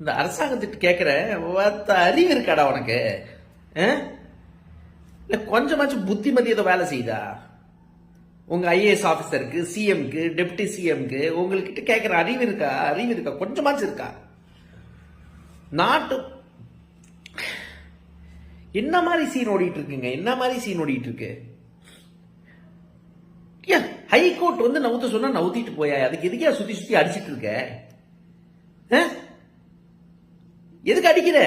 இந்த அரசாங்கத்திட்ட கேட்குற அறிவு இருக்காடா உனக்கு? இல்லை கொஞ்சமாச்சும் புத்திமதி ஏதோ வேலை செய்யுதா? உங்க ஐஏஎஸ் ஆஃபீஸருக்கு, சிஎம்க்கு, டெப்டி சிஎம்க்கு உங்ககிட்ட கேட்குற அறிவு இருக்கா? கொஞ்சமாச்சும் இருக்கா? நாட்டு என்ன மாதிரி சீன் ஓடிட்டு இருக்கு? ஹைகோர்ட் வந்து நவுத்த சொன்னா நவுத்திட்டு போயா? அதுக்கு எதுக்கே சுத்தி அடிச்சிட்டு இருக்க? எதுக்கு அடிக்கிற?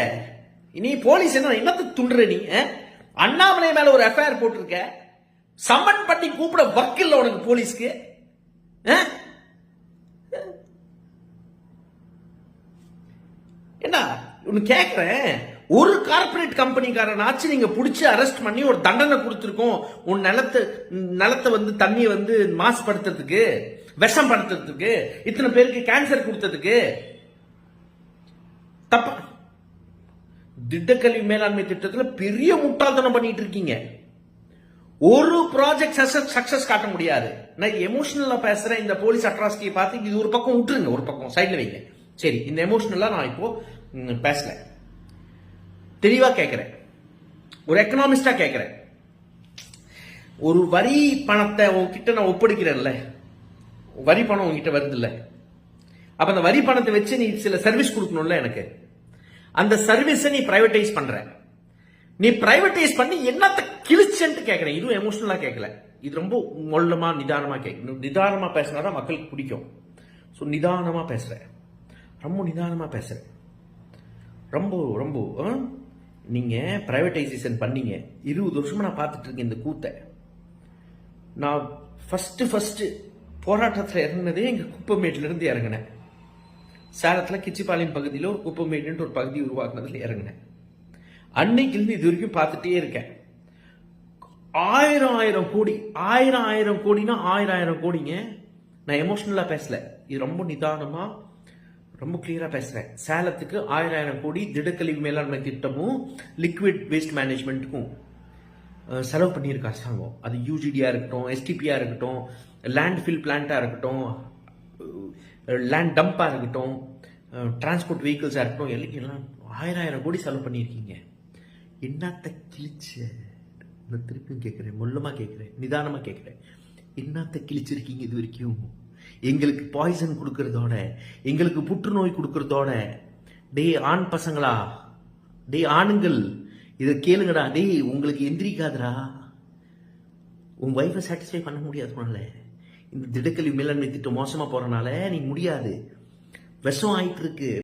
நீ போலீஸ் என்னத்தை துண்டுற? நீ அண்ணாமலை மேல ஒரு எஃப்ஐஆர் போட்டிருக்க, சம்மன் பண்ணி கூப்பிட வக்கில்ல உனக்கு போலீஸ்க்கு. என்ன ஒன்னு கேக்குறேன், ஒரு கார்பரேட் கம்பெனிக்காரனாச்சு நீங்க புடிச்சு அரெஸ்ட் பண்ணி ஒரு தண்டனை கொடுத்திருக்கோம், உன் நிலத்தை வந்து தண்ணியை வந்து மாசுபடுத்துறதுக்கு, விஷம் படுத்துறதுக்கு, இத்தனை பேருக்கு கேன்சர் கொடுத்ததுக்கு. தப்பா திட்டக்கல்வி மேலாண்மை திட்டத்தில் பெரிய முட்டாள்தனம் பண்ணிட்டு இருக்கீங்க. ஒரு ப்ராஜெக்ட் சக்சஸ் காட்ட முடியாது. நான் எமோஷனலா பேசுறேன். இந்த போலீஸ் அட்ராசிட்டியை பார்த்து இது ஒரு பக்கம் விட்டுருங்க, ஒரு பக்கம் சைட்ல வைங்க. சரி, இந்த எமோஷனலா நான் இப்போ பேசல, தெளிவா கேட்கிறேன், ஒரு எக்கனாமிஸ்டா கேட்கிறேன். ஒரு வரி பணத்தை உங்ககிட்ட நான் ஒப்படைக்கிறேன்ல, வரி பணம் உங்ககிட்ட வருது இல்ல, அப்ப அந்த வரி பணத்தை வச்சு நீ சில சர்வீஸ் கொடுக்கணும்ல எனக்கு. அந்த சர்வீஸை நீ பிரைவேடைஸ் பண்ற. நீ பிரைவேடைஸ் பண்ணி என்னத்தை கிழிச்சுன்னு கேட்கிறேன். இதுவும் எமோஷனலா கேட்கல, இது ரொம்ப மொல்லமா நிதானமா கேட்கணும். நிதானமா பேசினாதான் மக்களுக்கு பிடிக்கும். ஸோ நிதானமா பேசுறேன், ரொம்ப நிதானமா பேசுறேன். ரொம்ப ரொம்ப நீங்க பிரைவேடைசேஷன் பண்ணீங்க. 20 வருஷமா நான் பார்த்துட்டு இருக்கேன் இந்த கூத்தை. நான் ஃபர்ஸ்ட் போராட்டத்தில் இறங்கினதே எங்க குப்பமேட்ல இருந்து இறங்கினேன். சேலத்தில் கிச்சிபாளையம் பகுதியில் ஒரு குப்பமேடுன்ற ஒரு பகுதி உருவாக்குனதுல இறங்கினேன். அன்னைக்கு இது வரைக்கும் பார்த்துட்டே இருக்கேன். ஆயிரம் கோடினா ஆயிரம் கோடிங்க. நான் எமோஷனலா பேசல, இது ரொம்ப நிதானமா ரொம்ப கிளியரா பேசுறேன். சேலத்துக்கு 1000 கோடி திடக்கழிவு மேலாண்மை திட்டமும் லிக்விட் வேஸ்ட் மேனேஜ்மெண்ட்டுக்கும் செலவு பண்ணியிருக்க அரசாங்கம். அது யூஜிடியா இருக்கட்டும், எஸ்டிபியா இருக்கட்டும், லேண்ட்ஃபில் பிளான்டா இருக்கட்டும், லேண்ட் டம்பா இருக்கட்டும், டிரான்ஸ்போர்ட் வெஹிக்கிள்ஸா இருக்கட்டும், எல்லாம் 1000 கோடி செலவு பண்ணியிருக்கீங்க. என்னத்த கிழிச்ச? நான் திருப்பியும் கேட்கிறேன், மொல்லமா கேட்கிறேன், நிதானமா கேட்கிறேன். என்னத்த கிழிச்சிருக்கீங்க இது வரைக்கும்? எங்களுக்கு பாய்சன் கொடுக்கறதோட, எங்களுக்கு புற்றுநோய் கொடுக்கறதோட, டே ஆண் பசங்களா, டே ஆணுங்கள் இதை கேளுங்கடா. டே உங்களுக்கு எந்திரிக்காதரா. உன் வைஃபை சாட்டிஸ்ஃபை பண்ண முடியாதுனால, இந்த திடக்கல்வி மேலாண்மை திட்டம் மோசமா போறனால நீ முடியாது. விஷம் ஆயிட்டு இருக்கு.